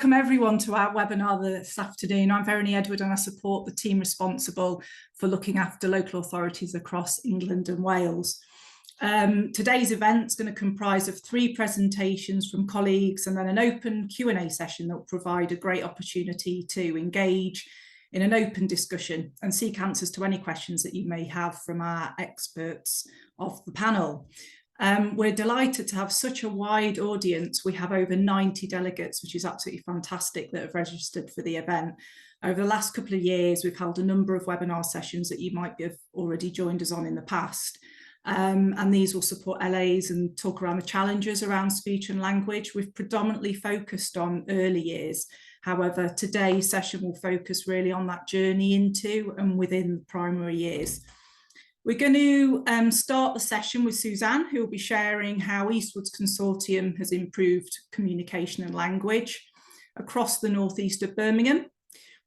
Welcome everyone to our webinar this afternoon. I'm Verony Edward and I support the team responsible for looking after local authorities across England and Wales. Today's event is going to comprise of 3 presentations from colleagues and then an open Q&A session that will provide a great opportunity to engage in an open discussion and seek answers to any questions that you may have from our experts of the panel. We're delighted to have such a wide audience. We have over 90 delegates, which is absolutely fantastic, that have registered for the event. Over the last couple of years, we've held a number of webinar sessions that you might have already joined us on in the past. And these will support LAs and talk around the challenges around speech and language. We've predominantly focused on early years. However, today's session will focus really on that journey into and within primary years. We're going to start the session with Suzanne, who will be sharing how Eastwoods Consortium has improved communication and language across the northeast of Birmingham.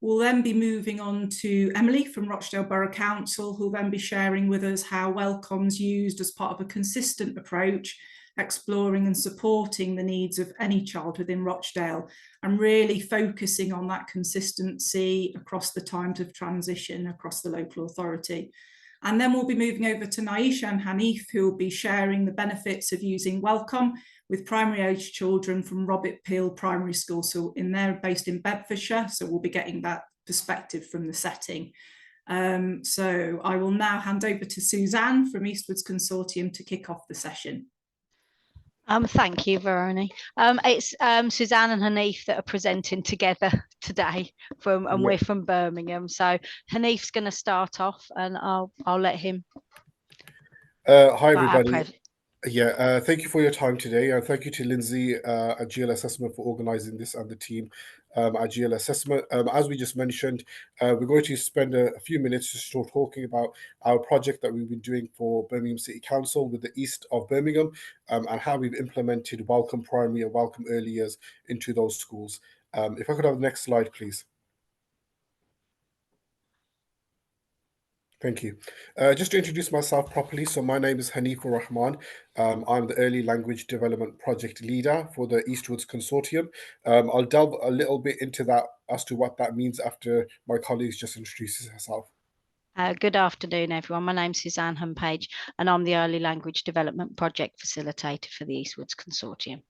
We'll then be moving on to Emily from Rochdale Borough Council, who will then be sharing with us how WellComm's used as part of a consistent approach, exploring and supporting the needs of any child within Rochdale and really focusing on that consistency across the times of transition across the local authority. And then we'll be moving over to Naisha and Hanif, who will be sharing the benefits of using WellComm with primary age children from Robert Peel Primary School. So they're based in Bedfordshire, so we'll be getting that perspective from the setting. So I will now hand over to Suzanne from Eastwoods Consortium to kick off the session. Thank you, Verony. It's Suzanne and Hanif that are presenting together today we're from Birmingham. So Hanif's going to start off and I'll let him. Hi everybody. Thank you for your time today, and thank you to Lindsay at GL Assessment for organising this and the team at GL Assessment. As we just mentioned, we're going to spend a few minutes just talking about our project that we've been doing for Birmingham City Council with the east of Birmingham and how we've implemented WellComm Primary and WellComm Early Years into those schools. If I could have the next slide, please. Thank you. Just to introduce myself properly, so my name is Hanif Rahman. I'm the Early Language Development Project Leader for the Eastwoods Consortium. I'll delve a little bit into that as to what that means after my colleagues just introduces herself. Good afternoon, everyone. My name's Suzanne Humpage, and I'm the Early Language Development Project Facilitator for the Eastwoods Consortium.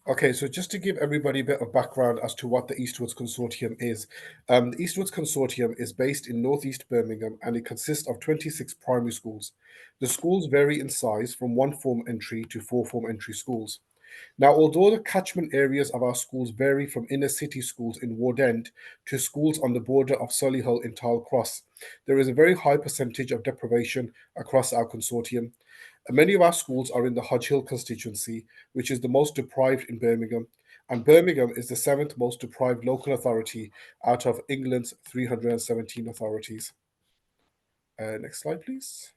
Okay, so just to give everybody a bit of background as to what the Eastwoods Consortium is. The Eastwoods Consortium is based in northeast Birmingham and it consists of 26 primary schools. The schools vary in size from 1 form entry to 4 form entry schools. Now, although the catchment areas of our schools vary from inner city schools in Ward End to schools on the border of Solihull in Tile Cross, there is a very high percentage of deprivation across our consortium. Many of our schools are in the Hodge Hill constituency, which is the most deprived in Birmingham, and Birmingham is the 7th most deprived local authority out of England's 317 authorities. Next slide, please.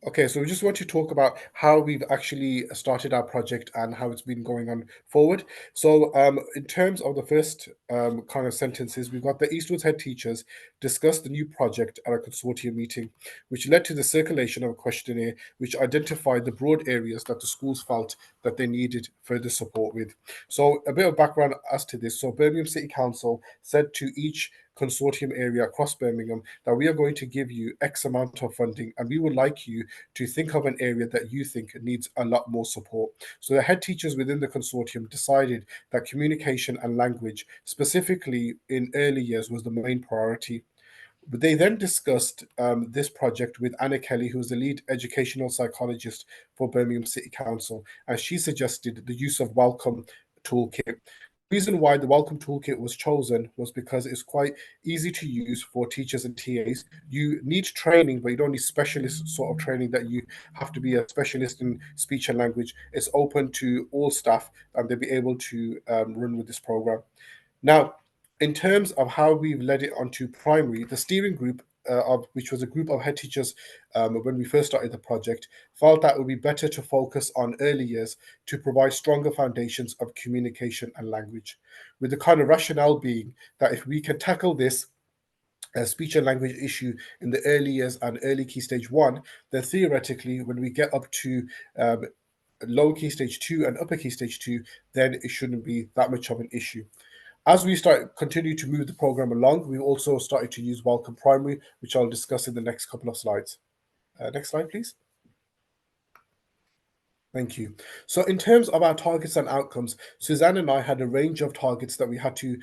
Okay, so we just want to talk about how we've actually started our project and how it's been going on forward. So in terms of the first kind of sentences, we've got the Eastwoods head teachers discussed the new project at a consortium meeting, which led to the circulation of a questionnaire which identified the broad areas that the schools felt that they needed further support with. So a bit of background as to this. So Birmingham City Council said to each consortium area across Birmingham that we are going to give you X amount of funding and we would like you to think of an area that you think needs a lot more support. So the head teachers within the consortium decided that communication and language, specifically in early years, was the main priority. But they then discussed this project with Anna Kelly, who is the lead educational psychologist for Birmingham City Council, and she suggested the use of WellComm toolkit. The reason why the WellComm toolkit was chosen was because it's quite easy to use for teachers and TAs. You need training, but you don't need specialist sort of training that you have to be a specialist in speech and language. It's open to all staff and they'll be able to run with this program. Now, in terms of how we've led it onto primary, the steering group, which was a group of head teachers when we first started the project, felt that it would be better to focus on early years to provide stronger foundations of communication and language, with the kind of rationale being that if we can tackle this speech and language issue in the early years and early key stage 1, then theoretically, when we get up to lower key stage 2 and upper key stage 2, then it shouldn't be that much of an issue. As we continue to move the program along, we also started to use WellComm Primary, which I'll discuss in the next couple of slides. Next slide, please. Thank you. So in terms of our targets and outcomes, Suzanne and I had a range of targets that we had to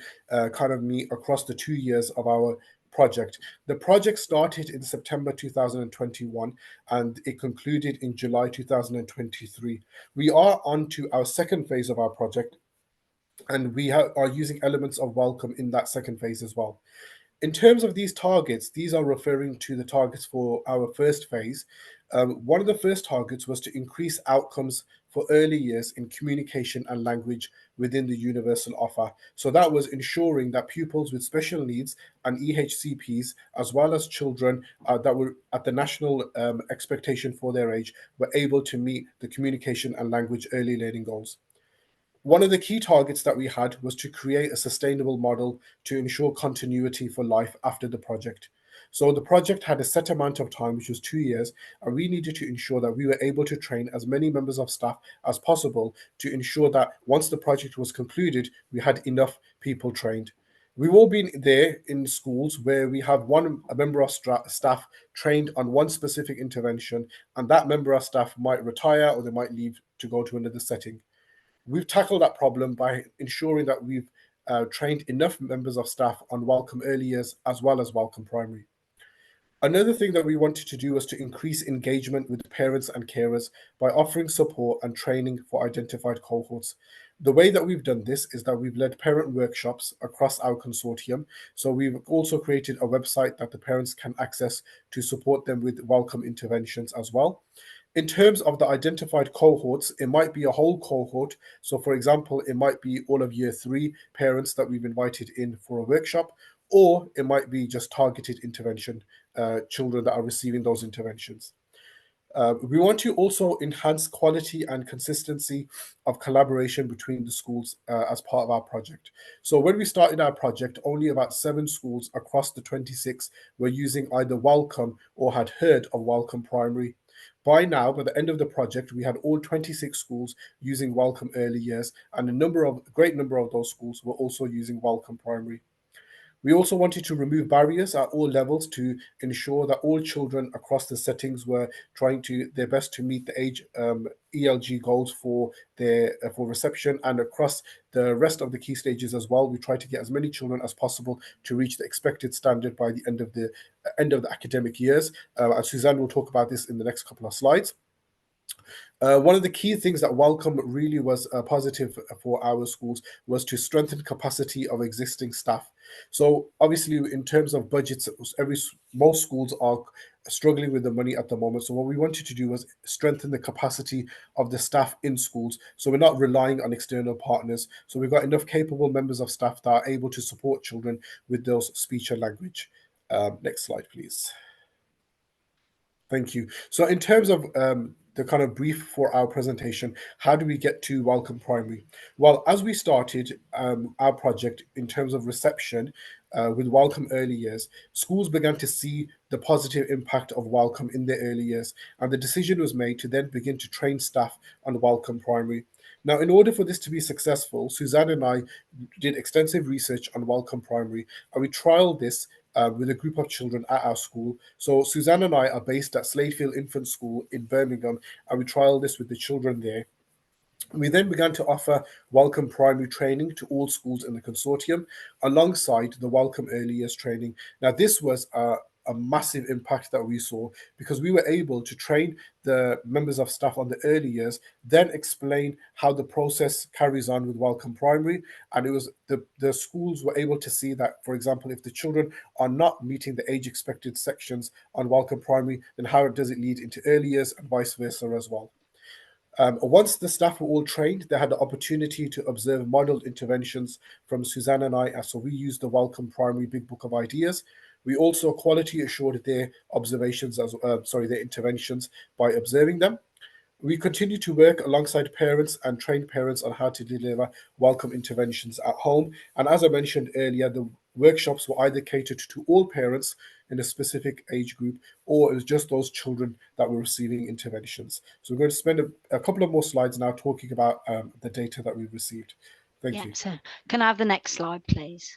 kind of meet across the 2 years of our project. The project started in September 2021 and it concluded in July 2023. We are on to our second phase of our project, and we are using elements of WellComm in that second phase as well. In terms of these targets, these are referring to the targets for our first phase. One of the first targets was to increase outcomes for early years in communication and language within the universal offer. So that was ensuring that pupils with special needs and EHCPs, as well as children that were at the national expectation for their age, were able to meet the communication and language early learning goals. One of the key targets that we had was to create a sustainable model to ensure continuity for life after the project. So the project had a set amount of time, which was 2 years, and we needed to ensure that we were able to train as many members of staff as possible to ensure that once the project was concluded, we had enough people trained. We've all been there in schools where we have a member of staff trained on one specific intervention, and that member of staff might retire or they might leave to go to another setting. We've tackled that problem by ensuring that we've trained enough members of staff on WellComm Early Years as well as WellComm Primary. Another thing that we wanted to do was to increase engagement with parents and carers by offering support and training for identified cohorts. The way that we've done this is that we've led parent workshops across our consortium. So we've also created a website that the parents can access to support them with WellComm interventions as well. In terms of the identified cohorts, it might be a whole cohort. So for example, it might be all of year 3 parents that we've invited in for a workshop, or it might be just targeted intervention, children that are receiving those interventions. We want to also enhance quality and consistency of collaboration between the schools as part of our project. So when we started our project, only about 7 schools across the 26 were using either WellComm or had heard of WellComm Primary. By now, by the end of the project, we had all 26 schools using WellComm Early Years, and a great number of those schools were also using WellComm Primary. We also wanted to remove barriers at all levels to ensure that all children across the settings were trying their best to meet the age ELG goals for reception, and across the rest of the key stages as well. We try to get as many children as possible to reach the expected standard by the end of the academic years. And Suzanne will talk about this in the next couple of slides. One of the key things that WellComm really was positive for our schools was to strengthen capacity of existing staff. So obviously, in terms of budgets, most schools are struggling with the money at the moment. So what we wanted to do was strengthen the capacity of the staff in schools. So we're not relying on external partners. So we've got enough capable members of staff that are able to support children with those speech and language. Next slide, please. Thank you. So in terms of the kind of brief for our presentation, how do we get to WellComm Primary? Well, as we started our project in terms of reception with WellComm Early Years, schools began to see the positive impact of WellComm in their early years, and the decision was made to then begin to train staff on WellComm Primary. Now, in order for this to be successful, Suzanne and I did extensive research on WellComm Primary, and we trialed this with a group of children at our school. So Suzanne and I are based at Slade Field Infant School in Birmingham, and we trialed this with the children there. We then began to offer WellComm Primary training to all schools in the consortium, alongside the WellComm Early Years training. Now, this was a massive impact that we saw, because we were able to train the members of staff on the early years, then explain how the process carries on with WellComm Primary. And it was the schools were able to see that, for example, if the children are not meeting the age expected sections on WellComm Primary, then how does it lead into early years, and vice versa as well. Once the staff were all trained, they had the opportunity to observe modelled interventions from Suzanne and I. So we used the WellComm Primary Big Book of Ideas. We also quality assured their their interventions by observing them. We continue to work alongside parents and train parents on how to deliver WellComm interventions at home. And as I mentioned earlier, the workshops were either catered to all parents in a specific age group, or it was just those children that were receiving interventions. So we're going to spend a couple of more slides now talking about the data that we've received. Thank you. So can I have the next slide, please?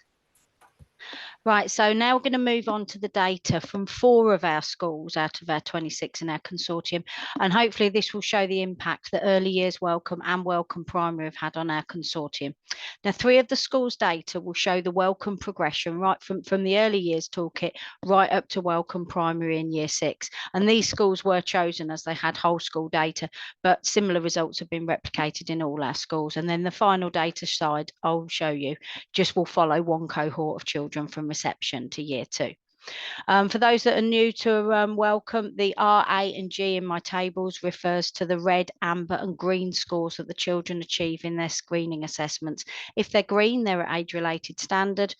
Right, so now we're going to move on to the data from 4 of our schools out of our 26 in our consortium, and hopefully this will show the impact that early years WellComm and WellComm Primary have had on our consortium. Now, 3 of the schools' data will show the WellComm progression right from the early years toolkit right up to WellComm Primary in year 6, and these schools were chosen as they had whole school data, but similar results have been replicated in all our schools. And then the final data slide I'll show you just will follow one cohort of children from reception to year 2. For those that are new to WellComm, the R, A and G in my tables refers to the red, amber and green scores that the children achieve in their screening assessments. If they're green, they're at age-related standard.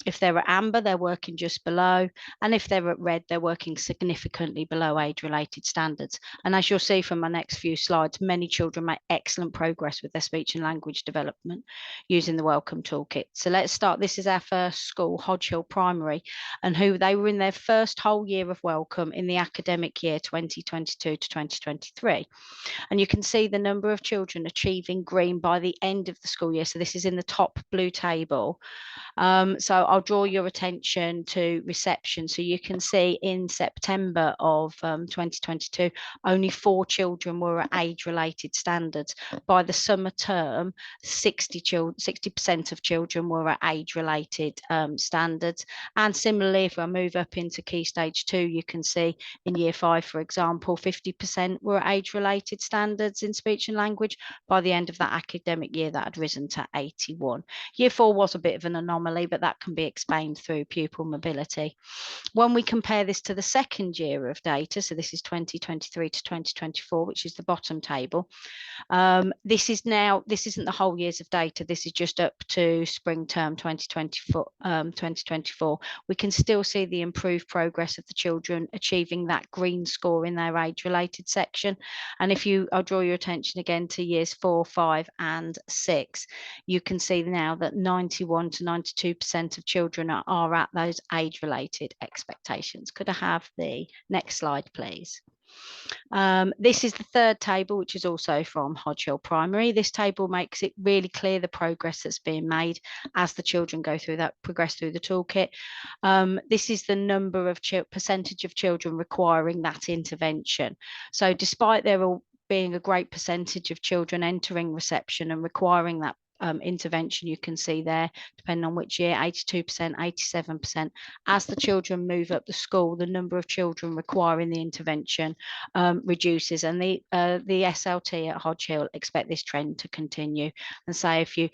If they're at amber, they're working just below. And if they're at red, they're working significantly below age-related standards. And as you'll see from my next few slides, many children make excellent progress with their speech and language development using the WellComm toolkit. So let's start. This is our first school, Hodge Hill Primary, and they were in their first whole year of WellComm in the academic year 2022 to 2023. And you can see the number of children achieving green by the end of the school year. So this is in the top blue table. So I'll draw your attention to reception. So you can see in September of 2022, only 4 children were at age-related standards. By the summer term, 60% of children were at age-related standards. And similarly, if I move up into Key Stage 2, you can see in Year 5, for example, 50% were at age-related standards in speech and language. By the end of that academic year, that had risen to 81. Year 4 was a bit of an anomaly, but that can be explained through pupil mobility. When we compare this to the second year of data, so this is 2023 to 2024, which is the bottom table, this isn't the whole years of data. This is just up to spring term 2024. We can still see the improved progress of the children achieving that green score in their age-related section. And I'll draw your attention again to years 4, 5 and 6. You can see now that 91 to 92% of children are at those age-related expectations. Could I have the next slide, please? This is the third table, which is also from Hodge Hill Primary. This table makes it really clear the progress that's being made as the children progress through the toolkit. This is the number of percentage of children requiring that intervention. So despite there being a great percentage of children entering reception and requiring that intervention, you can see there, depending on which year, 82%, 87%. As the children move up the school, the number of children requiring the intervention reduces, and the SLT at Hodge Hill expect this trend to continue. And so if you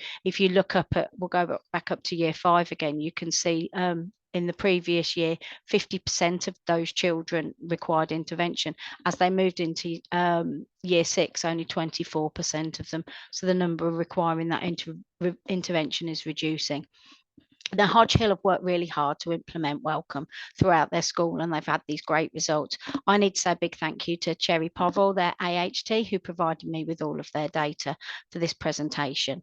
look up at, we'll go back up to year 5 again, you can see in the previous year, 50% of those children required intervention. As they moved into year 6, only 24% of them. So the number requiring that intervention is reducing. Now, Hodge Hill have worked really hard to implement WellComm throughout their school, and they've had these great results. I need to say a big thank you to Cherry Povell, their AHT, who provided me with all of their data for this presentation.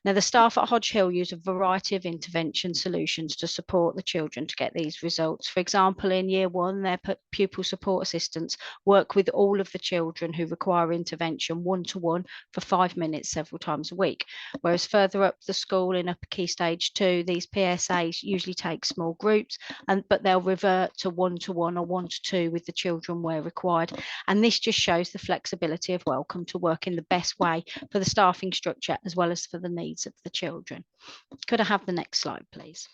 Now, the staff at Hodge Hill use a variety of intervention solutions to support the children to get these results. For example, in year 1, their pupil support assistants work with all of the children who require intervention one-to-one for 5 minutes several times a week. Whereas further up the school in upper Key Stage 2, these PSAs usually take small groups, but they'll revert to one-to-one or one-to-two with the children where required. And this just shows the flexibility of WellComm to work in the best way for the staffing structure as well as for the needs of the children. Could I have the next slide, please?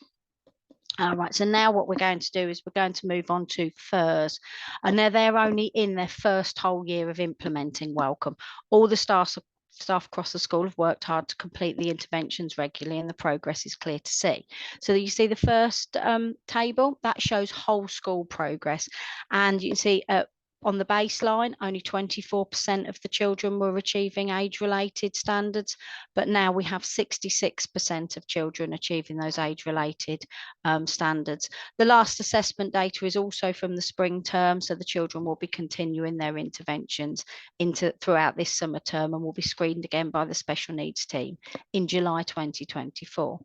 All right, so now what we're going to do is we're going to move on to FIRS. And now they're only in their first whole year of implementing WellComm. All the staff across the school have worked hard to complete the interventions regularly, and the progress is clear to see. So you see the first table, that shows whole school progress. And you can see on the baseline, only 24% of the children were achieving age-related standards, but now we have 66% of children achieving those age-related standards. The last assessment data is also from the spring term, so the children will be continuing their interventions throughout this summer term and will be screened again by the special needs team in July 2024.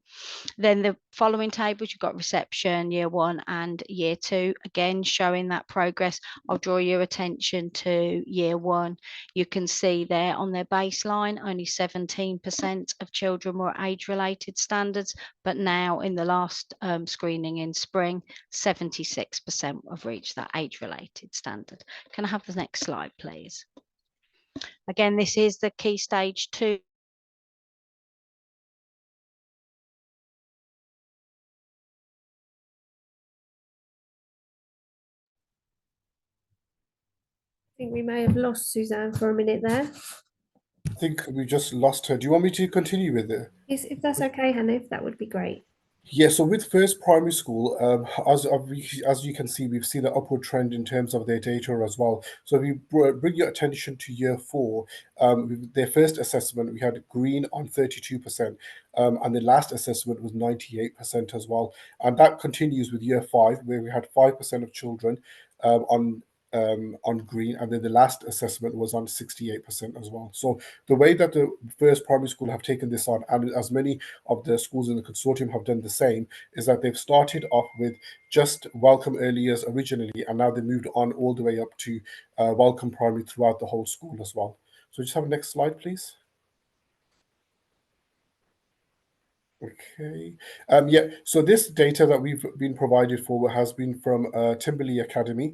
Then the following tables, you've got reception, year 1 and year 2, again showing that progress. I'll draw your attention to year 1. You can see there on their baseline, only 17% of children were age-related standards, but now in the last screening in spring, 76% have reached that age-related standard. Can I have the next slide, please? Again, this is the key stage 2. I think we may have lost Suzanne for a minute there. I think we just lost her. Do you want me to continue with it? Yes, if that's okay, Hanif, that would be great. Yeah, so with first primary school, as you can see, we've seen an upward trend in terms of their data as well. So if you bring your attention to year 4, their first assessment, we had green on 32%, and the last assessment was 98% as well. And that continues with year 5, where we had 5% of children on green, and then the last assessment was on 68% as well. So the way that the first primary school have taken this on, and as many of the schools in the consortium have done the same, is that they've started off with just WellComm early years originally, and now they moved on all the way up to WellComm primary throughout the whole school as well. So just have a next slide, please. Okay. Yeah, so this data that we've been provided for has been from Timberley Academy.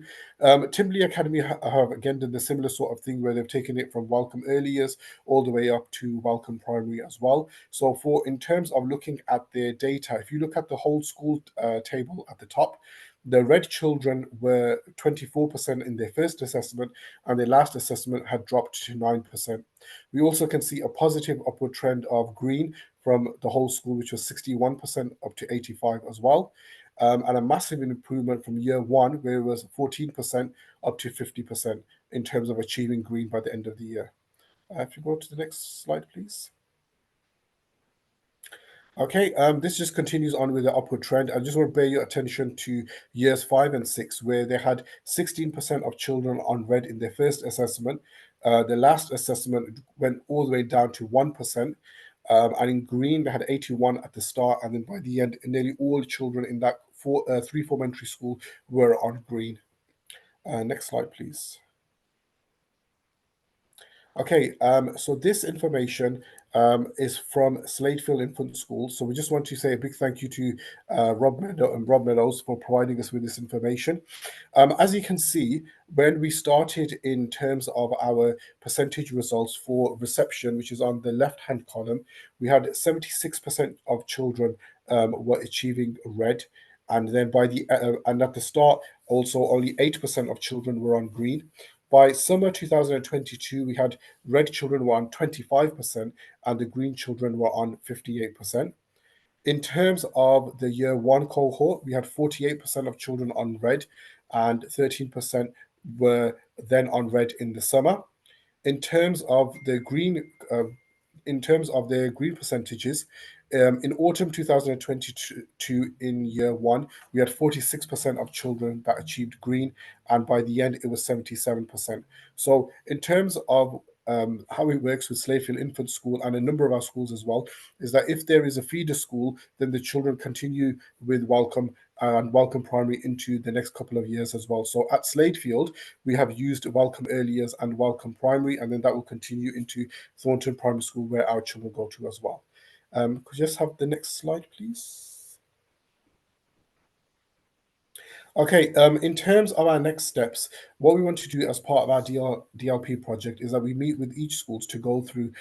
Timberley Academy have again done the similar sort of thing where they've taken it from WellComm early years all the way up to WellComm primary as well. So in terms of looking at their data, if you look at the whole school table at the top, the red children were 24% in their first assessment, and their last assessment had dropped to 9%. We also can see a positive upward trend of green from the whole school, which was 61% up to 85 as well. And a massive improvement from year 1, where it was 14% up to 50% in terms of achieving green by the end of the year. If you go to the next slide, please. Okay, this just continues on with the upward trend. I just want to bear your attention to years 5 and 6, where they had 16% of children on red in their first assessment. The last assessment went all the way down to 1%. And in green, they had 81 at the start, and then by the end, nearly all children in that 3 form-entry school were on green. Next slide, please. Okay, so this information is from Slade Field Infant School. So we just want to say a big thank you to Rob Meadows for providing us with this information. As you can see, when we started in terms of our percentage results for reception, which is on the left-hand column, we had 76% of children were achieving red. And then and at the start, also only 8% of children were on green. By summer 2022, we had red children were on 25% and the green children were on 58%. In terms of the year 1 cohort, we had 48% of children on red and 13% were then on red in the summer. In terms of the green, percentages, in autumn 2022, in year 1, we had 46% of children that achieved green, and by the end, it was 77%. So in terms of how it works with Slade Field Infant School and a number of our schools as well, is that if there is a feeder school, then the children continue with WellComm and WellComm primary into the next couple of years as well. So at Slade Field, we have used WellComm early years and WellComm primary, and then that will continue into Thornton Primary School, where our children go to as well. Could you just have the next slide, please? Okay, in terms of our next steps, what we want to do as part of our DLP project is that we meet with each schools to go through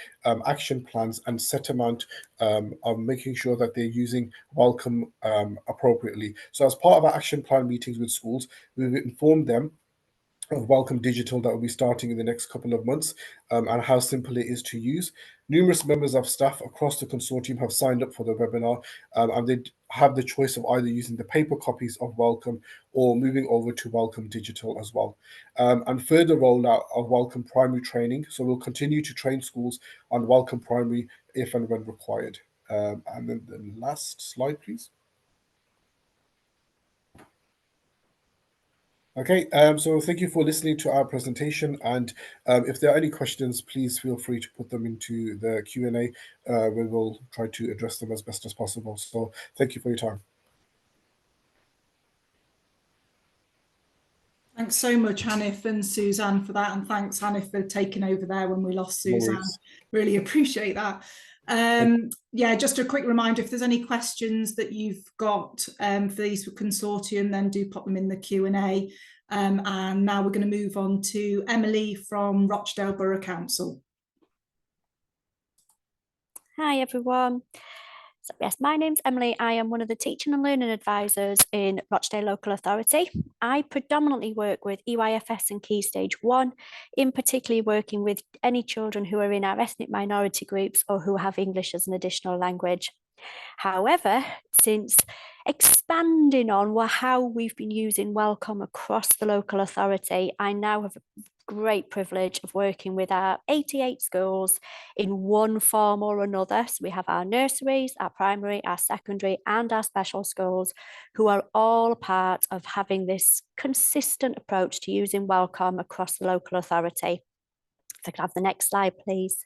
action plans and set amount of making sure that they're using WellComm appropriately. So as part of our action plan meetings with schools, we've informed them of WellComm Digital that will be starting in the next couple of months, and how simple it is to use. Numerous members of staff across the consortium have signed up for the webinar, and they have the choice of either using the paper copies of WellComm or moving over to WellComm Digital as well. And further rollout of WellComm Primary training. So we'll continue to train schools on WellComm Primary if and when required. And then the last slide, please. Okay, so thank you for listening to our presentation, and if there are any questions, please feel free to put them into the Q&A, where we'll try to address them as best as possible. So thank you for your time. Thanks so much, Hanif and Suzanne, for that, and thanks, Hanif, for taking over there when we lost Suzanne. Really appreciate that. Yeah, just a quick reminder, if there's any questions that you've got for the Eastwood Consortium, then do pop them in the Q&A. And now we're going to move on to Emily from Rochdale Borough Council. Hi everyone. So yes, my name's Emily. I am one of the teaching and learning advisors in Rochdale Local Authority. I predominantly work with EYFS and Key Stage 1, in particularly working with any children who are in our ethnic minority groups or who have English as an additional language. However, since expanding on how we've been using WellComm across the local authority, I now have a great privilege of working with our 88 schools in one form or another. So we have our nurseries, our primary, our secondary, and our special schools, who are all part of having this consistent approach to using WellComm across the local authority. If I could have the next slide, please.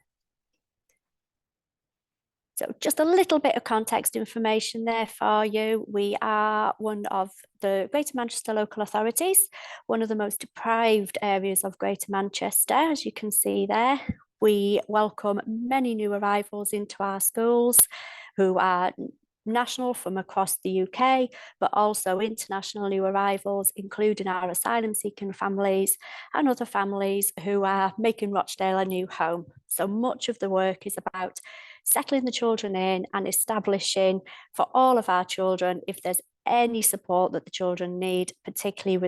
So just a little bit of context information there for you. We are one of the Greater Manchester local authorities, one of the most deprived areas of Greater Manchester, as you can see there. We welcome many new arrivals into our schools who are national from across the UK, but also international new arrivals, including our asylum-seeking families and other families who are making Rochdale a new home. So much of the work is about settling the children in and establishing for all of our children, if there's any support that the children need, particularly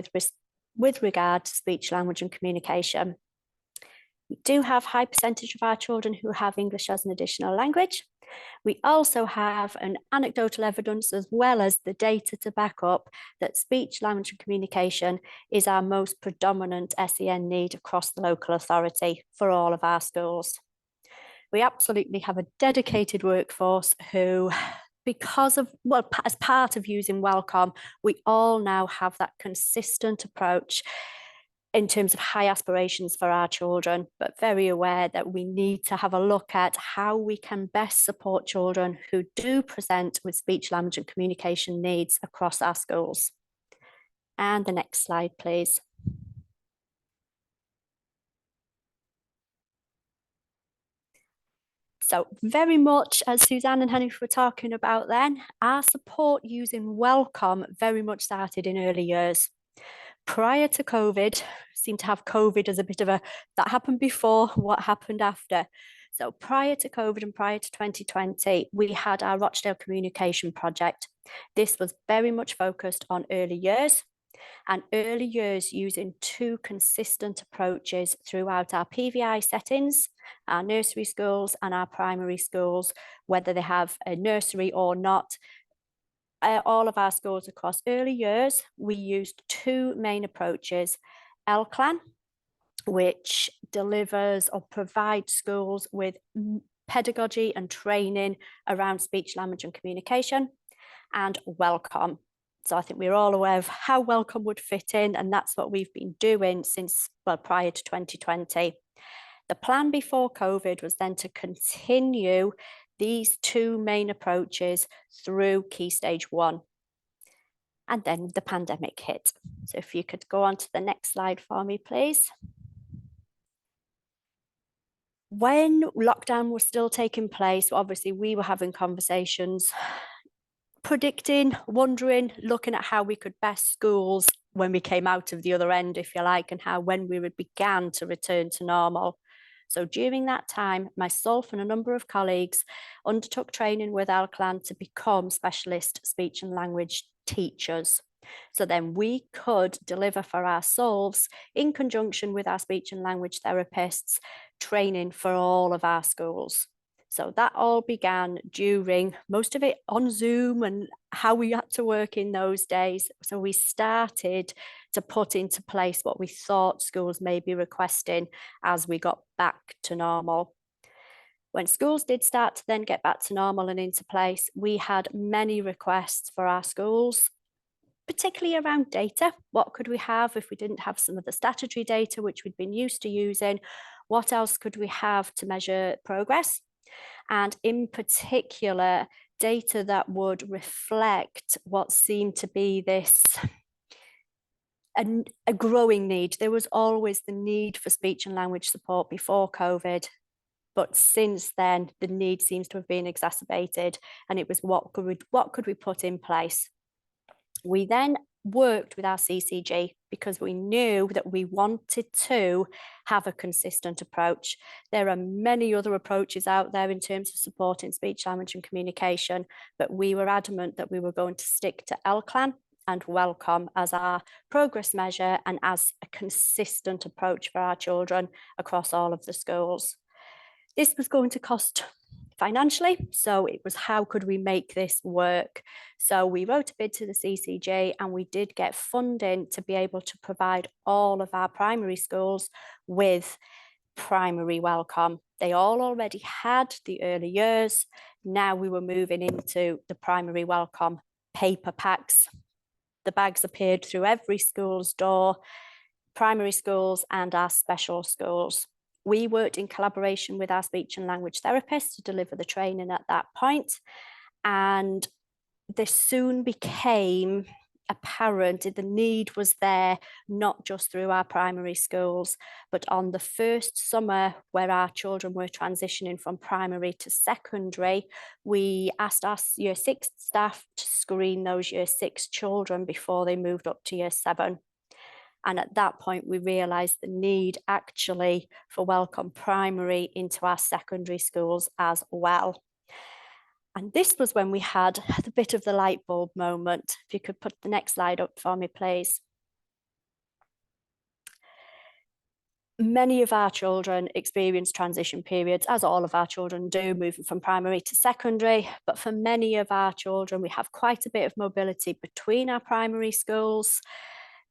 with regard to speech, language and communication. We do have a high percentage of our children who have English as an additional language. We also have an anecdotal evidence as well as the data to back up that speech, language and communication is our most predominant SEN need across the local authority for all of our schools. We absolutely have a dedicated workforce who, because of, well, as part of using WellComm, we all now have that consistent approach in terms of high aspirations for our children, but very aware that we need to have a look at how we can best support children who do present with speech, language and communication needs across our schools. And the next slide, please. So very much, as Suzanne and Hanif were talking about then, our support using WellComm very much started in early years. Prior to COVID, seemed to have COVID as a bit of a, that happened before, what happened after. So prior to COVID and prior to 2020, we had our Rochdale Communication Project. This was very much focused on early years, and early years using two consistent approaches throughout our PVI settings, our nursery schools and our primary schools, whether they have a nursery or not. All of our schools across early years, we used two main approaches: LCLAN, which delivers or provides schools with pedagogy and training around speech, language and communication, and WellComm. So I think we're all aware of how WellComm would fit in, and that's what we've been doing since, well, prior to 2020. The plan before COVID was then to continue these two main approaches through Key Stage 1. And then the pandemic hit. So if you could go on to the next slide for me, please. When lockdown was still taking place, obviously we were having conversations, predicting, wondering, looking at how we could best schools when we came out of the other end, if you like, and how when we began to return to normal. So during that time, myself and a number of colleagues undertook training with LCLAN to become specialist speech and language teachers. So then we could deliver for ourselves, in conjunction with our speech and language therapists, training for all of our schools. So that all began during, most of it on Zoom and how we had to work in those days. So we started to put into place what we thought schools may be requesting as we got back to normal. When schools did start to then get back to normal and into place, we had many requests for our schools, particularly around data. What could we have if we didn't have some of the statutory data which we'd been used to using? What else could we have to measure progress? And in particular, data that would reflect what seemed to be this a growing need. There was always the need for speech and language support before COVID, but since then the need seems to have been exacerbated, and it was what could we put in place? We then worked with our CCG because we knew that we wanted to have a consistent approach. There are many other approaches out there in terms of supporting speech, language and communication, but we were adamant that we were going to stick to LCLAN and WellComm as our progress measure and as a consistent approach for our children across all of the schools. This was going to cost financially, so it was how could we make this work? So we wrote a bid to the CCG and we did get funding to be able to provide all of our primary schools with primary WellComm. They all already had the early years. Now we were moving into the primary WellComm paper packs. The bags appeared through every school's door, primary schools and our special schools. We worked in collaboration with our speech and language therapists to deliver the training at that point. And this soon became apparent the need was there, not just through our primary schools, but on the first summer where our children were transitioning from primary to secondary, we asked our year 6 staff to screen those year 6 children before they moved up to year 7. And at that point, we realised the need actually for WellComm primary into our secondary schools as well. And this was when we had the bit of the light bulb moment. If you could put the next slide up for me, please. Many of our children experience transition periods, as all of our children do, moving from primary to secondary. But for many of our children, we have quite a bit of mobility between our primary schools.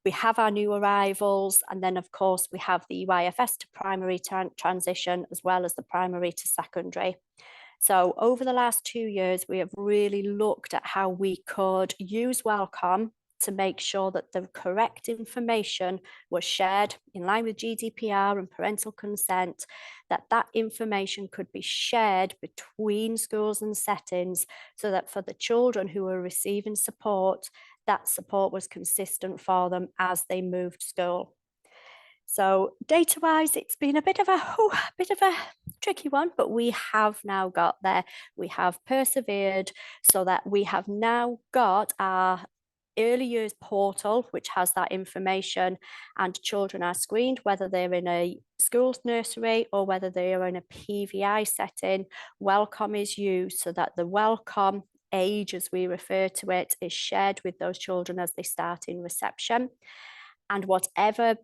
We have our new arrivals, and then of course we have the EYFS to primary transition, as well as the primary to secondary. So over the last 2 years, we have really looked at how we could use WellComm to make sure that the correct information was shared in line with GDPR and parental consent, that that information could be shared between schools and settings, so that for the children who are receiving support, that support was consistent for them as they moved school. So data-wise, it's been a bit of a tricky one, but we have now got there. We have persevered so that we have now got our early years portal, which has that information, and children are screened whether they're in a school's nursery or whether they are in a PVI setting. WellComm is used so that the WellComm age, as we refer to it, is shared with those children as they start in reception. And whatever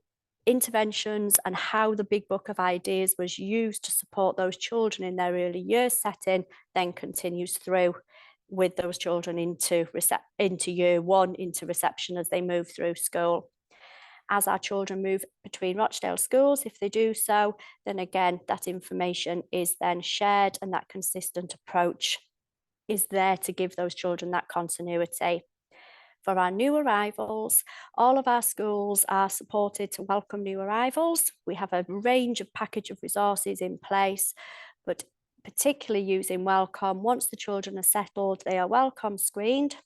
interventions and how the big book of ideas was used to support those children in their early years setting then continues through with those children into year 1, into reception as they move through school. As our children move between Rochdale schools, if they do so, then again, that information is then shared, and that consistent approach is there to give those children that continuity. For our new arrivals, all of our schools are supported to welcome new arrivals. We have a range of package of resources in place, but particularly using WellComm, once the children are settled, they are WellComm screened,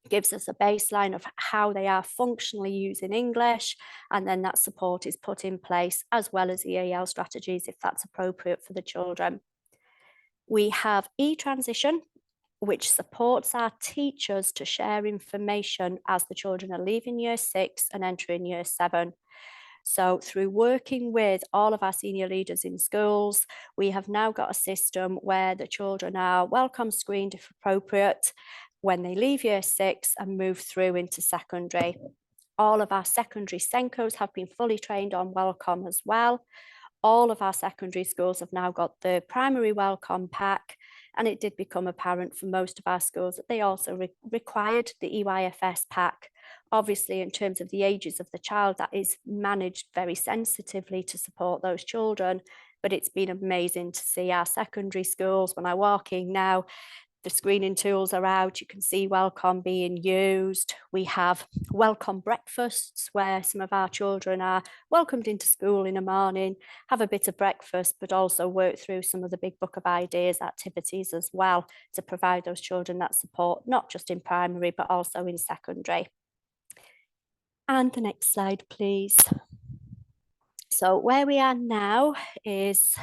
gives us a baseline of how they are functionally using English, and then that support is put in place, as well as EAL strategies if that's appropriate for the children. We have e-transition, which supports our teachers to share information as the children are leaving year 6 and entering year 7. So through working with all of our senior leaders in schools, we have now got a system where the children are WellComm screened if appropriate. when they leave year 6 and move through into secondary. All of our secondary SENCOs have been fully trained on WellComm as well. All of our secondary schools have now got the primary WellComm pack, and it did become apparent for most of our schools that they also required the EYFS pack. Obviously, in terms of the ages of the child, that is managed very sensitively to support those children, but it's been amazing to see our secondary schools. When I walk in now, the screening tools are out, you can see WellComm being used. We have WellComm breakfasts where some of our children are welcomed into school in the morning, have a bit of breakfast, but also work through some of the big book of ideas activities as well to provide those children that support, not just in primary, but also in secondary. And the next slide, please. So where we are now is,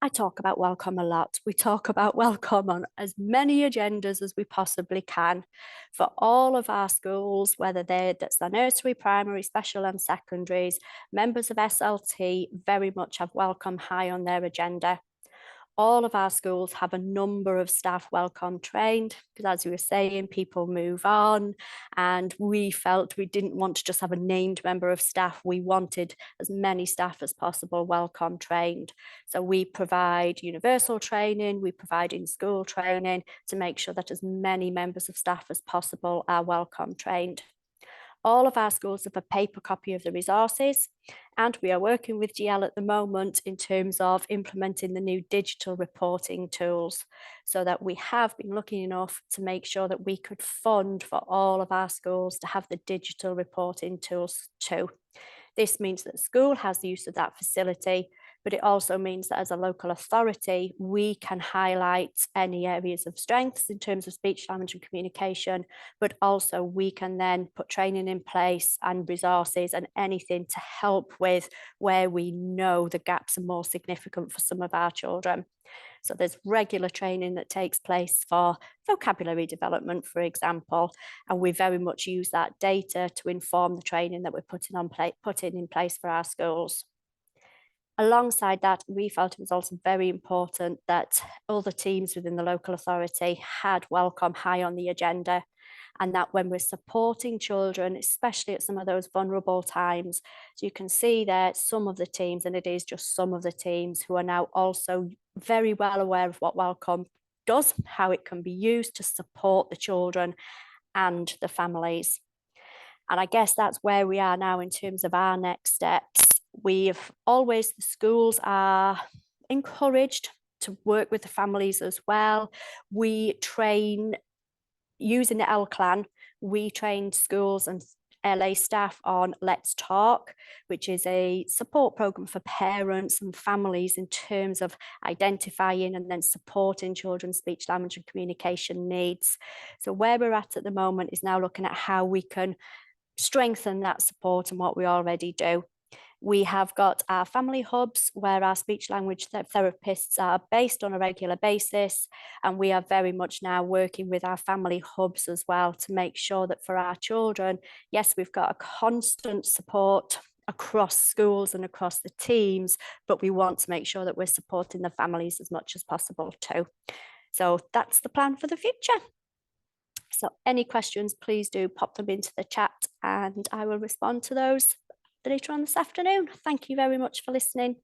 I talk about WellComm a lot. We talk about WellComm on as many agendas as we possibly can for all of our schools, whether that's the nursery, primary, special and secondaries. Members of SLT very much have WellComm high on their agenda. All of our schools have a number of staff WellComm trained, because as you were saying, people move on, and we felt we didn't want to just have a named member of staff. We wanted as many staff as possible WellComm trained. So we provide universal training, we provide in-school training to make sure that as many members of staff as possible are WellComm trained. All of our schools have a paper copy of the resources, and we are working with GL at the moment in terms of implementing the new digital reporting tools, so that we have been lucky enough to make sure that we could fund for all of our schools to have the digital reporting tools too. This means that the school has the use of that facility, but it also means that as a local authority, we can highlight any areas of strengths in terms of speech, language and communication, but also we can then put training in place and resources and anything to help with where we know the gaps are more significant for some of our children. So there's regular training that takes place for vocabulary development, for example, and we very much use that data to inform the training that we're putting in place for our schools. Alongside that, we felt it was also very important that other teams within the local authority had WellComm high on the agenda, and that when we're supporting children, especially at some of those vulnerable times, so you can see that some of the teams, and it is just some of the teams, who are now also very well aware of what WellComm does, how it can be used to support the children and the families. And I guess that's where we are now in terms of our next steps. The schools are encouraged to work with the families as well. We train, using the LCLAN, we trained schools and LA staff on Let's Talk, which is a support program for parents and families in terms of identifying and then supporting children's speech, language and communication needs. So where we're at the moment is now looking at how we can strengthen that support and what we already do. We have got our family hubs where our speech language therapists are based on a regular basis, and we are very much now working with our family hubs as well to make sure that for our children, yes, we've got a constant support across schools and across the teams, but we want to make sure that we're supporting the families as much as possible too. So that's the plan for the future. So any questions, please do pop them into the chat and I will respond to those later on this afternoon. Thank you very much for listening.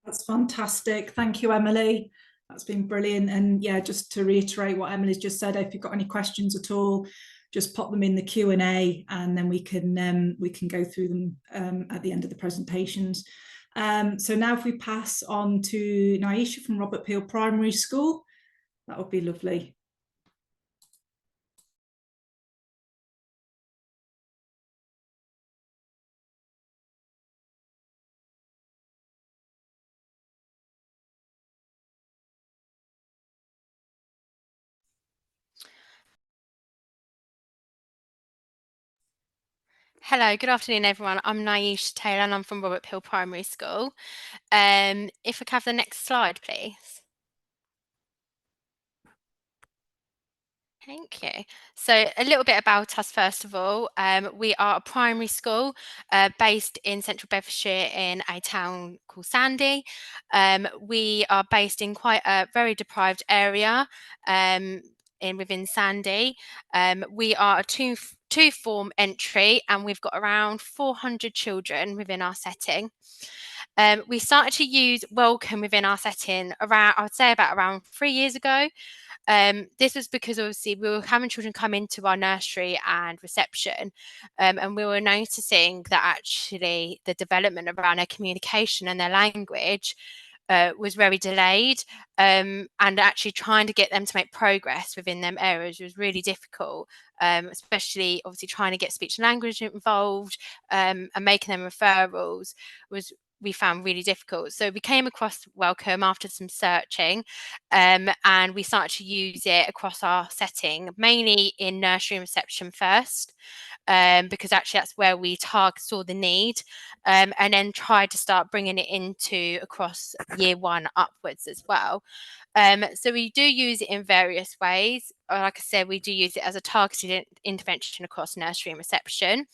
That's fantastic. Thank you, Emily. That's been brilliant. And yeah, just to reiterate what Emily's just said, if you've got any questions at all, just pop them in the Q&A and then we can go through them at the end of the presentations. So now if we pass on to Naisha from Robert Peel Primary School, that would be lovely. Hello, good afternoon everyone. I'm Naisha Taylor and I'm from Robert Peel Primary School. If we could have the next slide, please. Thank you. So a little bit about us, first of all. We are a primary school based in central Bedfordshire in a town called Sandy. We are based in quite a very deprived area within Sandy. We are a two-form entry, and we've got around 400 children within our setting. We started to use WellComm within our setting around, I would say about around 3 years ago. This was because obviously we were having children come into our nursery and reception, and we were noticing that actually the development around their communication and their language was very delayed, and actually trying to get them to make progress within them areas was really difficult, especially obviously trying to get speech and language involved, and making them referrals we found really difficult. So we came across WellComm after some searching, and we started to use it across our setting, mainly in nursery and reception first, because actually that's where we saw the need, and then tried to start bringing it into across year 1 upwards as well. So we do use it in various ways. Like I said, we do use it as a targeted intervention across nursery and reception.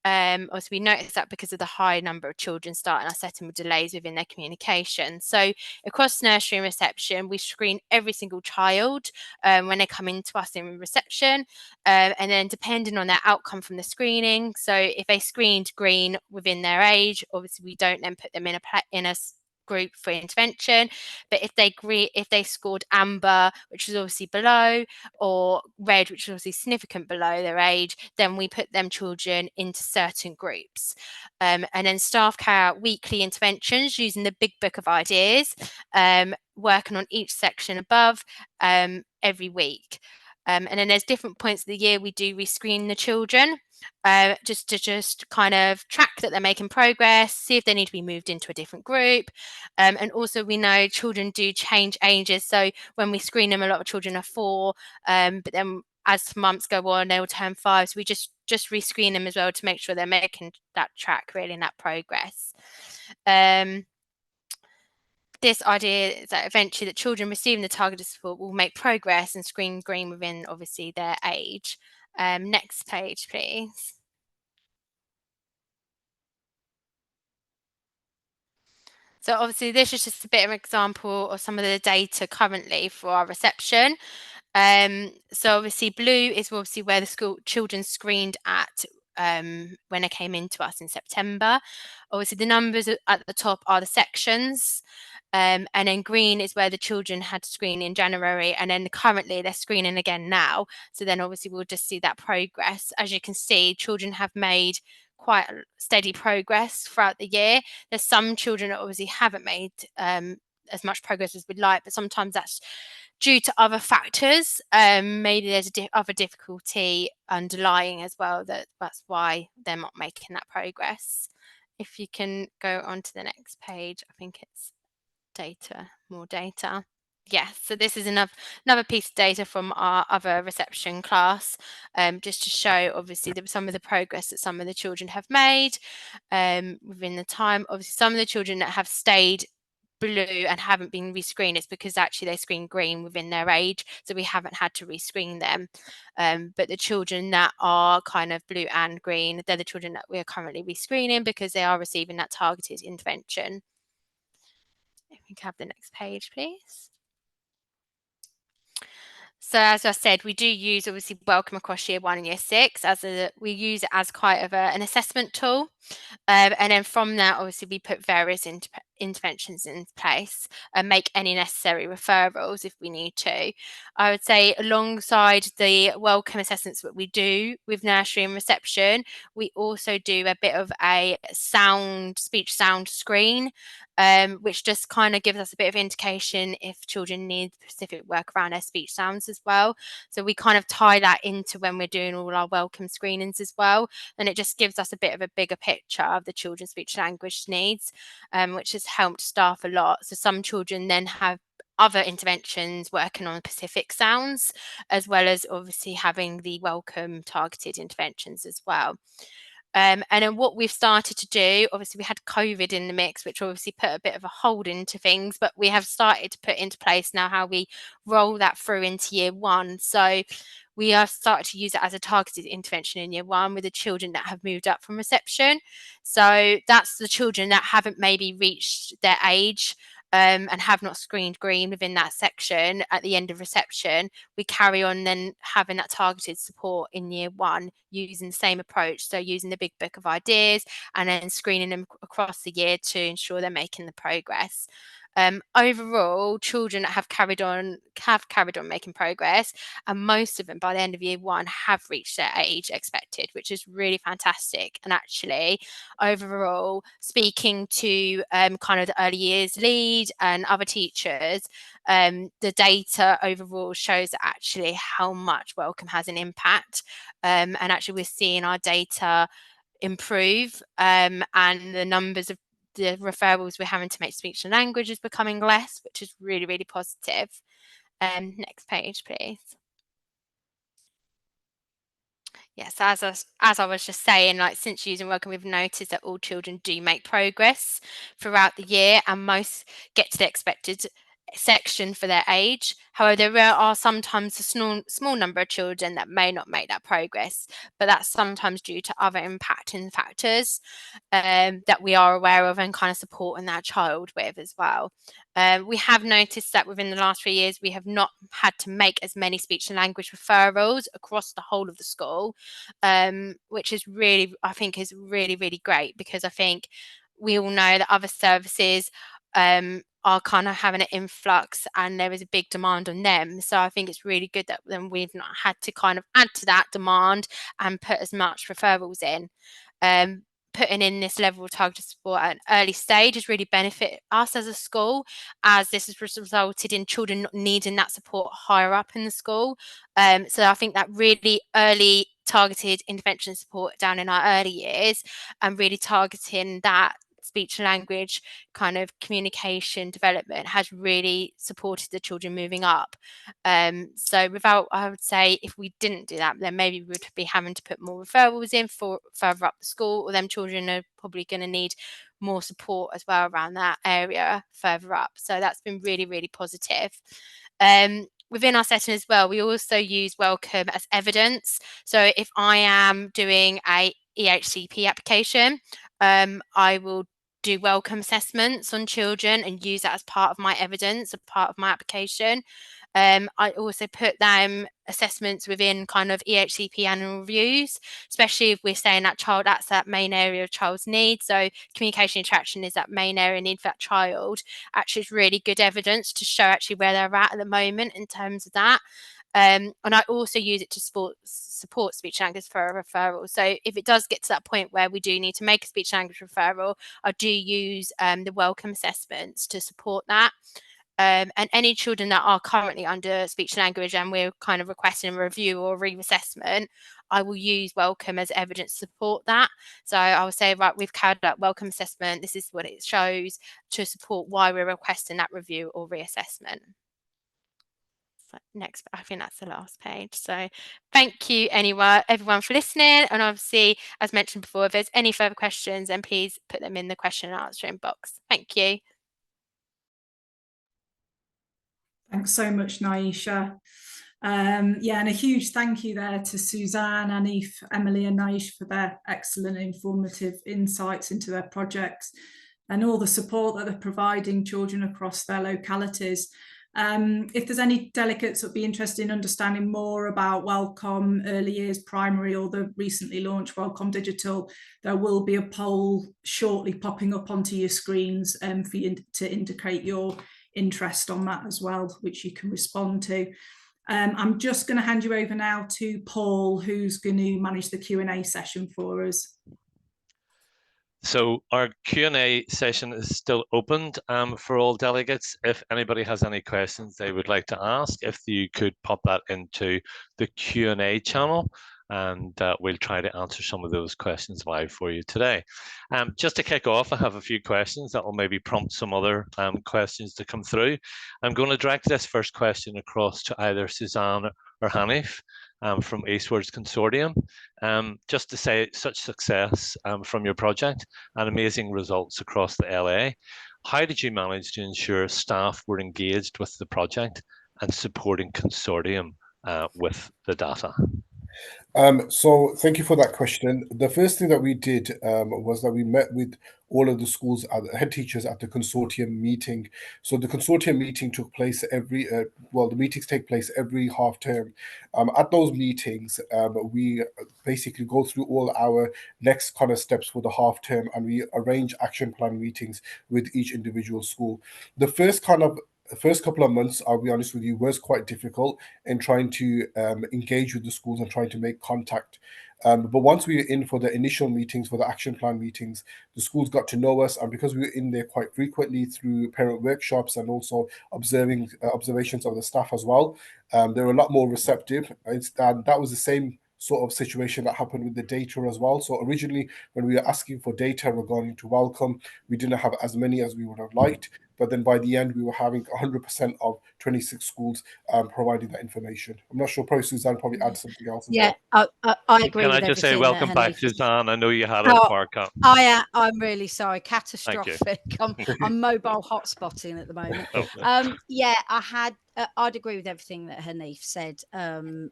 Also, we noticed that because of the high number of children starting our setting with delays within their communication. So across nursery and reception, we screen every single child when they come into us in reception, and then depending on their outcome from the screening. So if they screened green within their age, obviously we don't then put them in a group for intervention. But if they scored amber, which was obviously below, or red, which was obviously significant below their age, then we put them children into certain groups. And then staff carry out weekly interventions using the big book of ideas, working on each section above every week. And then there's different points of the year we do rescreen the children, just to kind of track that they're making progress, see if they need to be moved into a different group. And also we know children do change ages. So when we screen them, a lot of children are 4, but then as months go on, they will turn 5. So we just rescreen them as well to make sure they're making that track really and that progress. This idea is that eventually that children receiving the targeted support will make progress and screen green within obviously their age. Next page, please. So obviously this is just a bit of an example of some of the data currently for our reception. So obviously blue is obviously where the school children screened at when they came into us in September. Obviously the numbers at the top are the sections. And then green is where the children had to screen in January, and then currently they're screening again now. So then obviously we'll just see that progress. As you can see, children have made quite steady progress throughout the year. There's some children that obviously haven't made as much progress as we'd like, but sometimes that's due to other factors. Maybe there's other difficulty underlying as well, that's why they're not making that progress. If you can go on to the next page, I think it's more data. Yes, so this is another piece of data from our other reception class, just to show obviously some of the progress that some of the children have made within the time. Obviously some of the children that have stayed blue and haven't been rescreened, it's because actually they screen green within their age, so we haven't had to rescreen them. But the children that are kind of blue and green, they're the children that we are currently rescreening because they are receiving that targeted intervention. If we can have the next page, please. So as I said, we do use obviously WellComm across year 1 and year 6 we use it as quite of an assessment tool. And then from that, obviously we put various interventions in place and make any necessary referrals if we need to. I would say alongside the WellComm assessments that we do with nursery and reception, we also do a bit of a speech sound screen, which just kind of gives us a bit of indication if children need specific work around their speech sounds as well. So we kind of tie that into when we're doing all our WellComm screenings as well, and it just gives us a bit of a bigger picture of the children's speech language needs, which has helped staff a lot. So some children then have other interventions working on specific sounds, as well as obviously having the WellComm targeted interventions as well. And then what we've started to do, obviously we had COVID in the mix, which obviously put a bit of a hold into things, but we have started to put into place now how we roll that through into year 1. So we are starting to use it as a targeted intervention in year 1 with the children that have moved up from reception. So that's the children that haven't maybe reached their age and have not screened green within that section at the end of reception. We carry on then having that targeted support in year 1 using the same approach. So using the big book of ideas and then screening them across the year to ensure they're making the progress. Overall, children that have carried on making progress, and most of them by the end of year 1 have reached their age expected, which is really fantastic. And actually, overall, speaking to kind of the early years lead and other teachers, the data overall shows actually how much WellComm has an impact, and actually we're seeing our data improve, and the numbers of the referrals we're having to make speech and language is becoming less, which is really, really positive. Next page, please. Yes, as I was just saying, like since using WellComm, we've noticed that all children do make progress throughout the year, and most get to the expected section for their age. However, there are sometimes a small number of children that may not make that progress, but that's sometimes due to other impacting factors that we are aware of and kind of supporting that child with as well. We have noticed that within the last 3 years, we have not had to make as many speech and language referrals across the whole of the school, which is really, I think is really, really great, because I think we all know that other services are kind of having an influx and there is a big demand on them. So I think it's really good that then we've not had to kind of add to that demand and put as much referrals in. Putting in this level of targeted support at an early stage has really benefited us as a school, as this has resulted in children not needing that support higher up in the school. So I think that really early targeted intervention support down in our early years and really targeting that speech and language kind of communication development has really supported the children moving up. So without, I would say, if we didn't do that, then maybe we would be having to put more referrals in for further up the school, or them children are probably going to need more support as well around that area further up. So that's been really, really positive. Within our setting as well, we also use WellComm as evidence. So if I am doing a EHCP application, I will do WellComm assessments on children and use that as part of my evidence, a part of my application. I also put them assessments within kind of EHCP annual reviews, especially if we're saying that child, that's that main area of child's need. So communication interaction is that main area of need for that child. Actually, it's really good evidence to show actually where they're at the moment in terms of that. And I also use it to support speech language for a referral. So if it does get to that point where we do need to make a speech language referral, I do use the WellComm assessments to support that. And any children that are currently under speech language and we're kind of requesting a review or reassessment, I will use WellComm as evidence to support that. So I will say, right, we've carried out WellComm assessment. This is what it shows to support why we're requesting that review or reassessment. So next, I think that's the last page. So thank you everyone for listening. And obviously, as mentioned before, if there's any further questions, then please put them in the question and answering box. Thank you. Thanks so much, Naisha. Yeah, and a huge thank you there to Suzanne, Anif, Emily and Naisha for their excellent informative insights into their projects and all the support that they're providing children across their localities. If there's any delegates that would be interested in understanding more about WellComm Early Years Primary or the recently launched WellComm Digital, there will be a poll shortly popping up onto your screens for you to indicate your interest on that as well, which you can respond to. I'm just going to hand you over now to Paul, who's going to manage the Q&A session for us. So our Q&A session is still opened for all delegates. If anybody has any questions they would like to ask, if you could pop that into the Q&A channel, and we'll try to answer some of those questions live for you today. Just to kick off, I have a few questions that will maybe prompt some other questions to come through. I'm going to direct this first question across to either Suzanne or Hanif from Eastwoods Consortium. Just to say, such success from your project and amazing results across the LA. How did you manage to ensure staff were engaged with the project and supporting consortium with the data? So thank you for that question. The first thing that we did was that we met with all of the schools, head teachers at the consortium meeting. So the consortium meeting took place the meetings take place every half term. At those meetings, we basically go through all our next kind of steps for the half term, and we arrange action plan meetings with each individual school. The first couple of months, I'll be honest with you, was quite difficult in trying to engage with the schools and trying to make contact. But once we were in for the initial meetings, for the action plan meetings, the schools got to know us, and because we were in there quite frequently through parent workshops and also observations of the staff as well, they were a lot more receptive. And that was the same sort of situation that happened with the data as well. So originally, when we were asking for data regarding to WellComm, we didn't have as many as we would have liked. But then by the end, we were having 100% of 26 schools providing that information. I'm not sure, probably Suzanne probably add something else as Yeah, well. I agree Can with I just say everything that welcome back, Hanif- Suzanne? I know you had a Oh, power cut. I'm really sorry. Catastrophic. I'm mobile hotspotting at the moment. Oh. Yeah, I'd agree with everything that Hanif said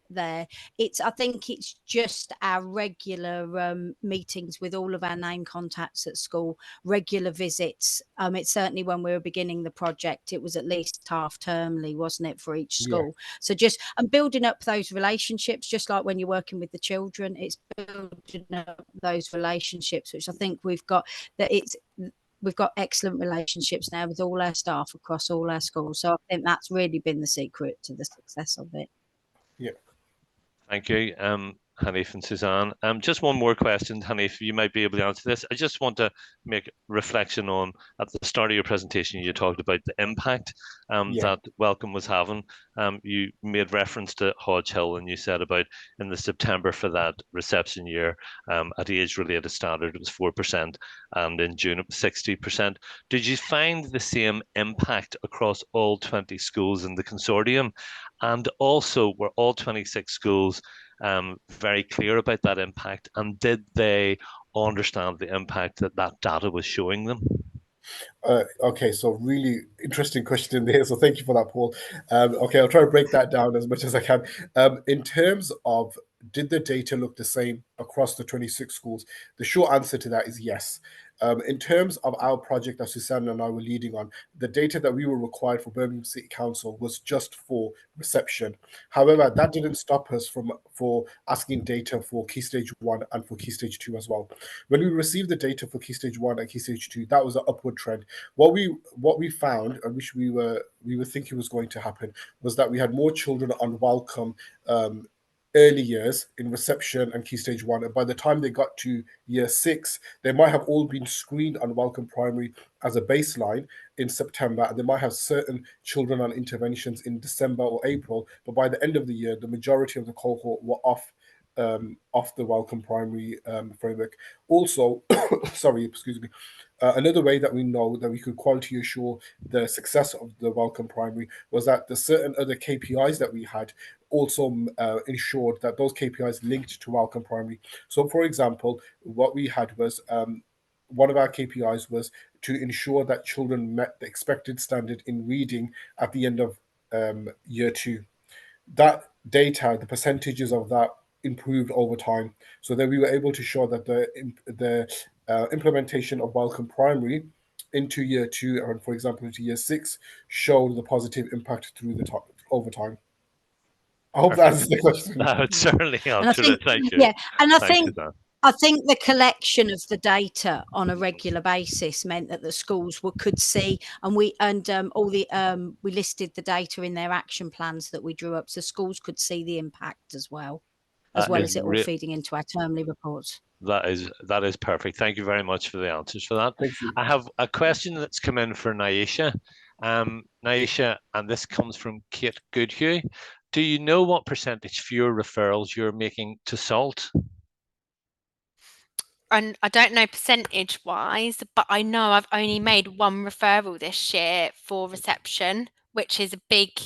there. I think it's just our regular meetings with all of our name contacts at school, regular visits. It's certainly when we were beginning the project, it was at least half termly, wasn't it, for each school? Yeah. So just building up those relationships, just like when you're working with the children, it's building up those relationships, which I think we've got excellent relationships now with all our staff across all our schools. So I think that's really been the secret to the success of it. Yeah. Thank you, Hanif and Suzanne. Just one more question, Hanif, you might be able to answer this. I just want to make reflection on, at the start of your presentation, you talked about the impact that WellComm was having. You made reference to Hodge Hill, and you said about in the September for that reception year, at age-related standard, it was 4%, and in June it was 60%. Did you find the same impact across all 20 schools in the consortium? And also, were all 26 schools very clear about that impact, and did they understand the impact that data was showing them? Okay, so really interesting question there. So thank you for that, Paul. Okay, I'll try to break that down as much as I can. In terms of, did the data look the same across the 26 schools? The short answer to that is yes. In terms of our project that Susanna and I were leading on, the data that we were required for Birmingham City Council was just for reception. However, that didn't stop us for asking data for Key Stage 1 and for Key Stage 2 as well. When we received the data for Key Stage 1 and Key Stage 2, that was an upward trend. What we found, and which we were thinking was going to happen, was that we had more children on WellComm early years in reception and Key Stage 1, and by the time they got to year 6, they might have all been screened on WellComm Primary as a baseline in September, and they might have certain children on interventions in December or April, but by the end of the year, the majority of the cohort were off the WellComm Primary framework. Also, sorry, excuse me. Another way that we know that we could quality assure the success of the WellComm Primary was that the certain other KPIs that we had also ensured that those KPIs linked to WellComm Primary. So, for example, what we had was one of our KPIs was to ensure that children met the expected standard in reading at the end of year 2. That data, the percentages of that improved over time. So then we were able to show that the implementation of WellComm Primary into year 2 and, for example, into year 6 showed the positive impact through the over time. I hope that answers the question. That would certainly answer it. Thank you. Yeah, and I think the collection of the data on a regular basis meant that the schools could see, and we listed the data in their action plans that we drew up, so schools could see the impact as well as it all feeding into our termly reports. That is perfect. Thank you very much for the answers for that. Thank you. I have a question that's come in for Naisha. Naisha, and this comes from Kate Goodhue. Do you know what percentage fewer referrals you're making to SALT? And I don't know percentage wise, but I know I've only made one referral this year for reception, which is a big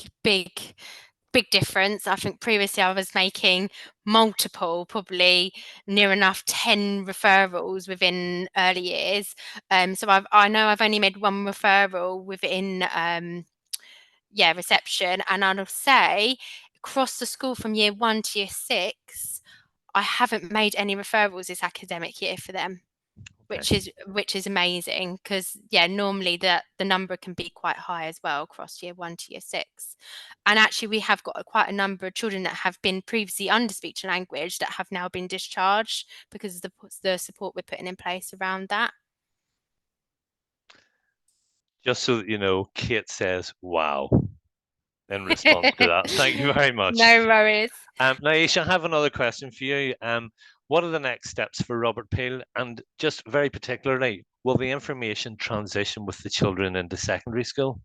difference. I think previously I was making multiple, probably near enough 10 referrals within early years. So I know I've only made one referral within reception, and I'll say across the school from year 1 to year 6, I haven't made any referrals this academic year for them, which is amazing, because normally the number can be quite high as well across year 1 to year 6. And actually we have got quite a number of children that have been previously under speech and language that have now been discharged because of the support we're putting in place around that. Just so that you know, Kate says, wow, in response to that. Thank you very much. No worries. Now, Aisha, I have another question for you. What are the next steps for Robert Peel? And just very particularly, will the information transition with the children into secondary school?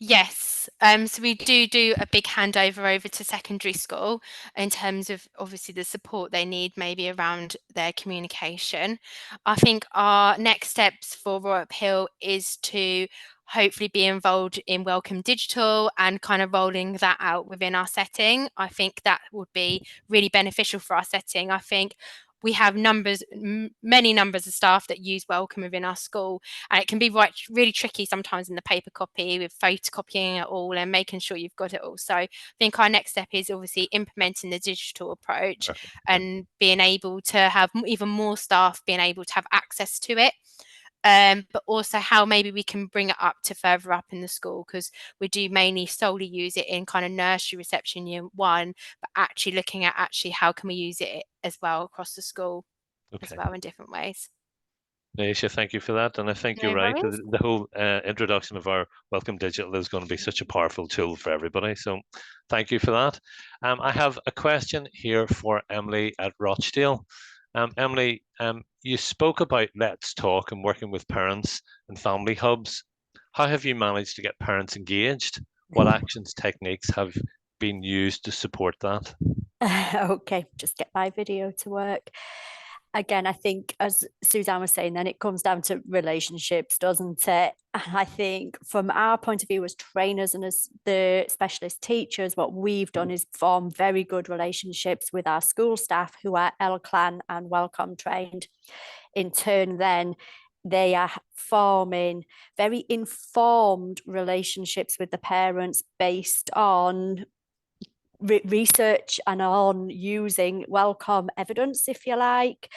Yes, so we do a big handover over to secondary school in terms of obviously the support they need, maybe around their communication. I think our next steps for Robert Hill is to hopefully be involved in WellComm Digital and kind of rolling that out within our setting. I think that would be really beneficial for our setting. I think we have many numbers of staff that use WellComm within our school, and it can be really tricky sometimes in the paper copy with photocopying it all and making sure you've got it all. So I think our next step is obviously implementing the digital approach and being able to have even more staff being able to have access to it. But also how maybe we can bring it up to further up in the school, because we do mainly solely use it in kind of nursery reception year 1, but actually looking at how can we use it as well across the school as well in different ways. Aisha, thank you for that. And I think you're right. The whole introduction of our WellComm Digital is going to be such a powerful tool for everybody. So thank you for that. I have a question here for Emily at Rochdale. Emily, you spoke about Let's Talk and working with parents and family hubs. How have you managed to get parents engaged? What actions, techniques have been used to support that? Okay, just get my video to work. Again, I think, as Suzanne was saying, then it comes down to relationships, doesn't it? And I think from our point of view as trainers and as the specialist teachers, what we've done is form very good relationships with our school staff who are LCLAN and WellComm trained. In turn, then they are forming very informed relationships with the parents based on research and on using WellComm evidence, if you like.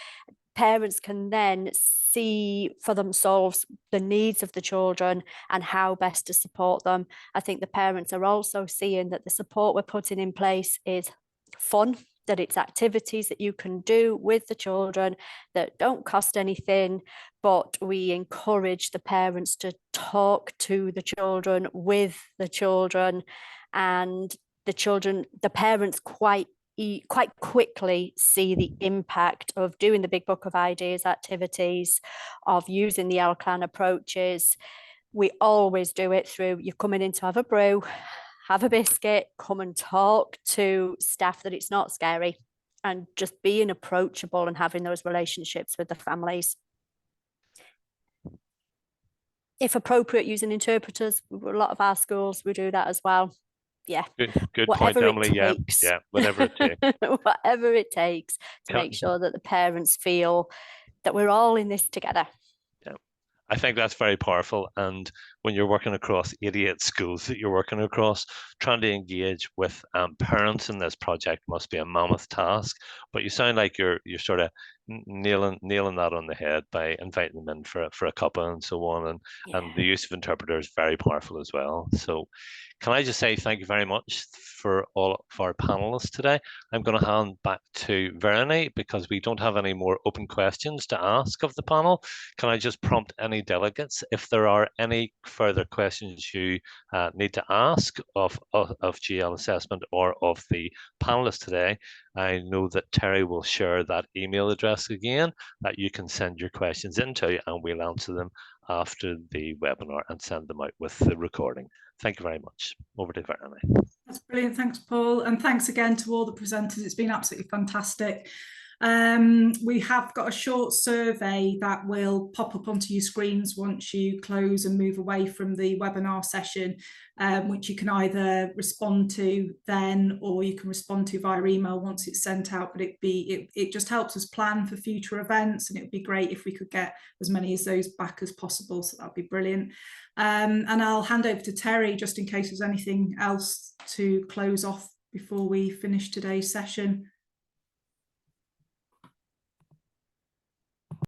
Parents can then see for themselves the needs of the children and how best to support them. I think the parents are also seeing that the support we're putting in place is fun, that it's activities that you can do with the children that don't cost anything, but we encourage the parents to talk to the children, with the children, and the parents quite quickly see the impact of doing the Big Book of Ideas activities, of using the LCLAN approaches. We always do it through, you're coming in to have a brew, have a biscuit, come and talk to staff, that it's not scary, and just being approachable and having those relationships with the families. If appropriate, using interpreters. A lot of our schools, we do that as well. Yeah, good point, Emily. Yeah, whatever it takes. Whatever it takes to make sure that the parents feel that we're all in this together. Yeah, I think that's very powerful. And when you're working across 88 schools that you're working across, trying to engage with parents in this project must be a mammoth task. But you sound like you're sort of nailing that on the head by inviting them in for a cuppa and so on, and the use of interpreters is very powerful as well. So can I just say thank you very much for all of our panelists today. I'm going to hand back to Verony because we don't have any more open questions to ask of the panel. Can I just prompt any delegates if there are any further questions you need to ask of GL assessment or of the panelists today? I know that Terry will share that email address again that you can send your questions into, and we'll answer them after the webinar and send them out with the recording. Thank you very much. Over to Verony. That's brilliant. Thanks, Paul. And thanks again to all the presenters. It's been absolutely fantastic. We have got a short survey that will pop up onto your screens once you close and move away from the webinar session, which you can either respond to then, or you can respond to via email once it's sent out. But it just helps us plan for future events, and it would be great if we could get as many of those back as possible. So that'd be brilliant. And I'll hand over to Terry just in case there's anything else to close off before we finish today's session.